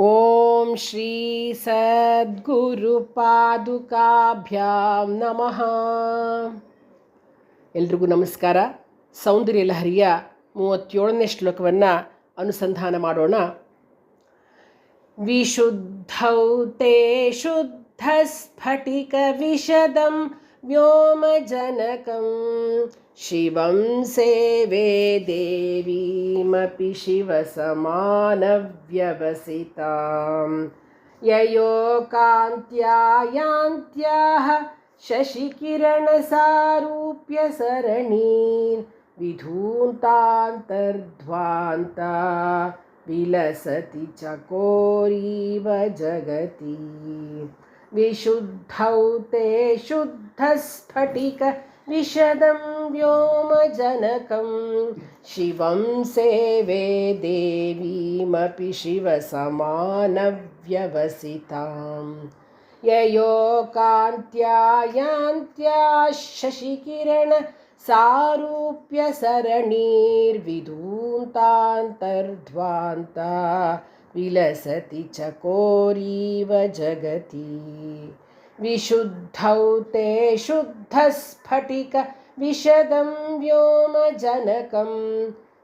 ಓಂ ಶ್ರೀ ಸದ್ಗುರು ಪಾದುಕಾಭ್ಯಾಂ ನಮಃ. ಎಲ್ರಿಗೂ ನಮಸ್ಕಾರ. ಸೌಂದರ್ಯ ಲಹರಿಯ 37ನೇ ಶ್ಲೋಕವನ್ನು ಅನುಸಂಧಾನ ಮಾಡೋಣ. ವಿಶುದ್ಧೌ ತೇ ಶುದ್ಧ ಸ್ಫಟಿಕ ವಿಶದಂ ವ್ಯೋಮಜನಕಂ ಶಿವಂ ಸೇವೆ ದೇವೀಮಪಿ ಶಿವಸಮಾನವ್ಯವಸಿತಾಂ ಯಯೋ ಕಾಂತ್ಯಾಯಾಂತ್ಯಾಃ ಶಶಿಕಿರಣಸಾರೂಪ್ಯ ಸರಣೀನ್ ವಿಧೂಂತಾಂತರ್ಧ್ವಾಂತ ವಿಲಸತಿ ಚಕೋರೀವ ಜಗತಿ. ವಿಶುದ್ಧೌ ತೇ ಶುದ್ಧ ಸ್ಫಟಿಕ ವಿಶದಂ ವ್ಯೋಮಜನಕಂ ಶಿವಂ ಸೇವೆ ದೇವೀಮಪಿ ಶಿವಸಮಾನವ್ಯವಸಿತಾಂ ಯಯೋ ಕಾಂತ್ಯಾಯಾಂತ್ಯಾಃ ಶಶಿಕಿರಣ ಸಾರೂಪ್ಯ ಸರಣೀರ್ವಿಧೂಂತಾಂತರ್ಧ್ವಾಂತ ವಿಲಸತಿ ಚಕೋರೀವ ಜಗತಿ. ವಿಶುದ್ಧೌ ತೇ ಶುದ್ಧ ಸ್ಫಟಿಕ ವಿಶದಂ ವ್ಯೋಮಜನಕಂ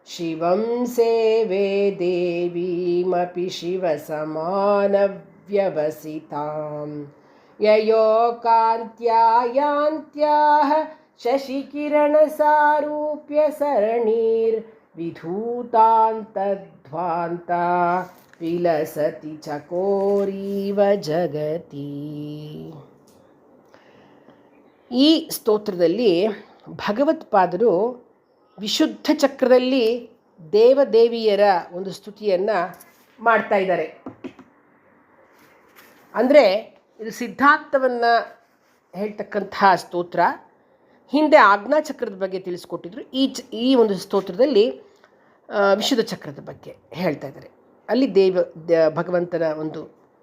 ಶಿವಂ ಸೇವೆ ದೇವೀಮಪಿ ಶಿವಸಮಾನವ್ಯವಸಿತಾಂ ಯಯೋ ಕಾಂತ್ಯಾಯಾಂತ್ಯಾಃ ಶಶಿಕಿರಣಸಾರೂಪ್ಯ ಸರಣೀರ್ವಿಧೂತಾಂತಧ್ವಾಂತ ವಿಲಸತಿ ಚಕೋರೀವ ಜಗತಿ. ಈ ಸ್ತೋತ್ರದಲ್ಲಿ ಭಗವತ್ಪಾದರು ವಿಶುದ್ಧ ಚಕ್ರದಲ್ಲಿ ದೇವದೇವಿಯರ ಒಂದು ಸ್ತುತಿಯನ್ನು ಮಾಡ್ತಾ ಇದ್ದಾರೆ. ಅಂದರೆ ಇದು ಸಿದ್ಧಾಂತವನ್ನು ಹೇಳ್ತಕ್ಕಂತಹ ಸ್ತೋತ್ರ. ಹಿಂದೆ ಆಜ್ಞಾಚಕ್ರದ ಬಗ್ಗೆ ತಿಳಿಸ್ಕೊಟ್ಟಿದ್ರು. ಈ ಒಂದು ಸ್ತೋತ್ರದಲ್ಲಿ ವಿಶುದ್ಧ ಚಕ್ರದ ಬಗ್ಗೆ ಹೇಳ್ತಾ ಇದ್ದಾರೆ. ಅಲ್ಲಿ ಭಗವಂತನ ಒಂದು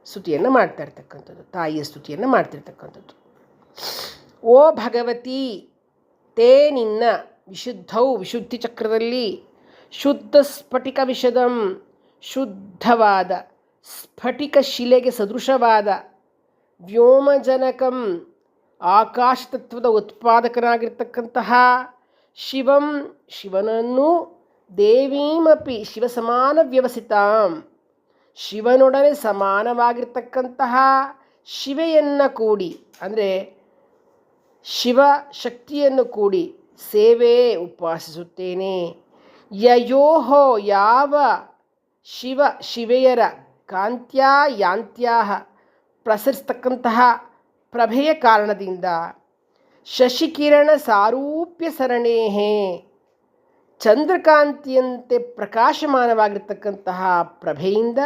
ಸ್ತುತಿಯನ್ನು ಮಾಡ್ತಾ ಇರ್ತಕ್ಕಂಥದ್ದು, ತಾಯಿಯ ಸ್ತುತಿಯನ್ನು ಮಾಡ್ತಿರ್ತಕ್ಕಂಥದ್ದು. ಓ ಭಗವತಿ, ತೇ ನಿನ್ನ ವಿಶುದ್ಧೌ ವಿಶುದ್ಧಿ ಚಕ್ರದಲ್ಲಿ ಶುದ್ಧ ಸ್ಫಟಿಕ ವಿಶದಂ ಶುದ್ಧವಾದ ಸ್ಫಟಿಕ ಶಿಲೆಗೆ ಸದೃಶವಾದ ವ್ಯೋಮಜನಕಂ ಆಕಾಶ ತತ್ವದ ಉತ್ಪಾದಕನಾಗಿರ್ತಕ್ಕಂತಹ ಶಿವಂ ಶಿವನನ್ನು ದೇವೀಮಪಿ ಶಿವಸಮಾನ ವ್ಯವಸಿತಾಂ ಶಿವನೊಡನೆ ಸಮಾನವಾಗಿರ್ತಕ್ಕಂತಹ ಶಿವೆಯನ್ನು ಕೂಡಿ, ಅಂದರೆ ಶಿವ ಶಕ್ತಿಯನ್ನು ಕೂಡಿ ಸೇವೆ ಉಪಾಸಿಸುತ್ತೇನೆ. ಯಯೋಹೋ ಯಾವ ಶಿವ ಶಿವೆಯರ ಕಾಂತ್ಯಾ ಯಾಂತ್ಯಾಹ ಪ್ರಸರಿಸ್ತಕ್ಕಂತಹ ಪ್ರಭೆಯ ಕಾರಣದಿಂದ ಶಶಿಕಿರಣ ಸಾರೂಪ್ಯ ಸರಣೇಹೇ ಚಂದ್ರಕಾಂತಿಯಂತೆ ಪ್ರಕಾಶಮಾನವಾಗಿರ್ತಕ್ಕಂತಹ ಪ್ರಭೆಯಿಂದ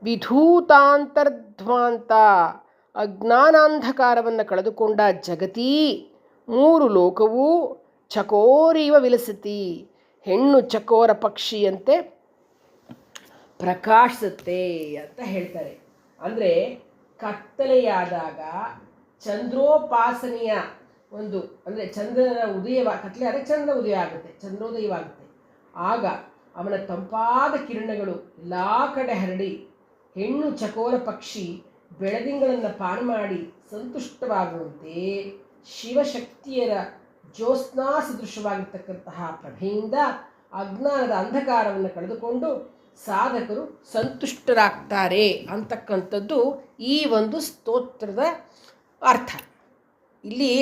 ವಿಧೂತಾಂತರ್ಧ್ವಾಂತ ಅಜ್ಞಾನಾಂಧಕಾರವನ್ನು ಕಳೆದುಕೊಂಡ ಜಗತಿ ಮೂರು ಲೋಕವೂ ಚಕೋರೀವ ವಿಲಸತಿ ಹೆಣ್ಣು ಚಕೋರ ಪಕ್ಷಿಯಂತೆ ಪ್ರಕಾಶಿಸುತ್ತೆ ಅಂತ ಹೇಳ್ತಾರೆ. ಅಂದರೆ ಕತ್ತಲೆಯಾದಾಗ ಚಂದ್ರೋಪಾಸನೆಯ ಒಂದು, ಅಂದರೆ ಚಂದ್ರನ ಕತ್ತಲೆ ಆದರೆ ಚಂದ್ರ ಉದಯ ಆಗುತ್ತೆ, ಚಂದ್ರೋದಯವಾಗುತ್ತೆ. ಆಗ ಅವನ ತಂಪಾದ ಕಿರಣಗಳು ಎಲ್ಲ ಕಡೆ ಹರಡಿ ಹೆಣ್ಣು ಚಕೋರ ಪಕ್ಷಿ ಬೆಳದಿಂಗಳನ್ನು ಪಾನ ಮಾಡಿ ಸಂತುಷ್ಟವಾಗುವಂತೆ ಶಿವಶಕ್ತಿಯರ ಜ್ಯೋತ್ಸ್ನಾ ಸದೃಶವಾಗಿರ್ತಕ್ಕಂತಹ ಪ್ರಭೆಯಿಂದ ಅಜ್ಞಾನದ ಅಂಧಕಾರವನ್ನು ಕಳೆದುಕೊಂಡು ಸಾಧಕರು ಸಂತುಷ್ಟರಾಗ್ತಾರೆ ಅಂತಕ್ಕಂಥದ್ದು ಈ ಒಂದು ಸ್ತೋತ್ರದ ಅರ್ಥ. ಇಲ್ಲಿ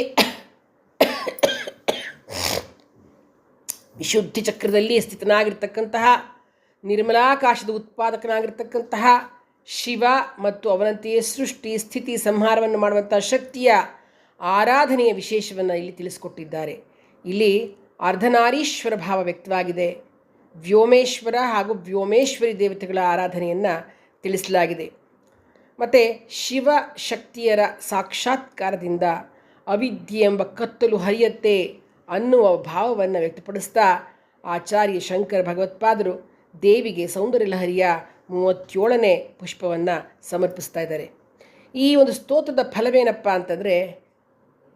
ವಿಶುದ್ಧಿ ಚಕ್ರದಲ್ಲಿ ಸ್ಥಿತನಾಗಿರ್ತಕ್ಕಂತಹ ನಿರ್ಮಲಾಕಾಶದ ಉತ್ಪಾದಕನಾಗಿರ್ತಕ್ಕಂತಹ ಶಿವ ಮತ್ತು ಅವನಂತೆಯೇ ಸೃಷ್ಟಿ ಸ್ಥಿತಿ ಸಂಹಾರವನ್ನು ಮಾಡುವಂತಹ ಶಕ್ತಿಯ ಆರಾಧನೆಯ ವಿಶೇಷವನ್ನು ಇಲ್ಲಿ ತಿಳಿಸಿಕೊಟ್ಟಿದ್ದಾರೆ. ಇಲ್ಲಿ ಅರ್ಧನಾರೀಶ್ವರ ಭಾವ ವ್ಯಕ್ತವಾಗಿದೆ. ವ್ಯೋಮೇಶ್ವರ ಹಾಗೂ ವ್ಯೋಮೇಶ್ವರಿ ದೇವತೆಗಳ ಆರಾಧನೆಯನ್ನು ತಿಳಿಸಲಾಗಿದೆ. ಮತ್ತು ಶಿವ ಶಕ್ತಿಯರ ಸಾಕ್ಷಾತ್ಕಾರದಿಂದ ಅವಿದ್ಯೆ ಎಂಬ ಕತ್ತಲು ಹರಿಯತ್ತೆ ಅನ್ನುವ ಭಾವವನ್ನು ವ್ಯಕ್ತಪಡಿಸ್ತಾ ಆಚಾರ್ಯ ಶಂಕರ ಭಗವತ್ಪಾದರು ದೇವಿಗೆ ಸೌಂದರ್ಯ ಲಹರಿಯ 37ನೇ ಪುಷ್ಪವನ್ನು ಸಮರ್ಪಿಸ್ತಾ ಇದ್ದಾರೆ. ಈ ಒಂದು ಸ್ತೋತ್ರದ ಫಲವೇನಪ್ಪ ಅಂತಂದರೆ,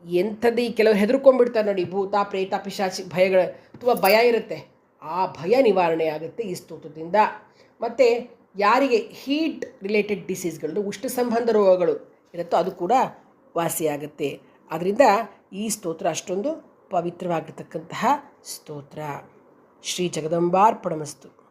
ಎಂಥದ್ದು ಈ ಕೆಲವರು ಹೆದರ್ಕೊಂಡ್ಬಿಡ್ತಾರೆ ನೋಡಿ, ಭೂತ ಪ್ರೇತ ಪಿಶಾಚಿ ಭಯಗಳು ತುಂಬ ಭಯ ಇರುತ್ತೆ. ಆ ಭಯ ನಿವಾರಣೆ ಆಗುತ್ತೆ ಈ ಸ್ತೋತ್ರದಿಂದ. ಮತ್ತು ಯಾರಿಗೆ ಹೀಟ್ ರಿಲೇಟೆಡ್ ಡಿಸೀಸ್ಗಳು ಉಷ್ಣ ಸಂಬಂಧ ರೋಗಗಳು ಇರುತ್ತೋ ಅದು ಕೂಡ ವಾಸಿಯಾಗುತ್ತೆ. ಆದ್ದರಿಂದ ಈ ಸ್ತೋತ್ರ ಅಷ್ಟೊಂದು ಪವಿತ್ರವಾಗಿರ್ತಕ್ಕಂತಹ ಸ್ತೋತ್ರ. ಶ್ರೀ ಜಗದಂಬಾರ್ಪಣಮಸ್ತು.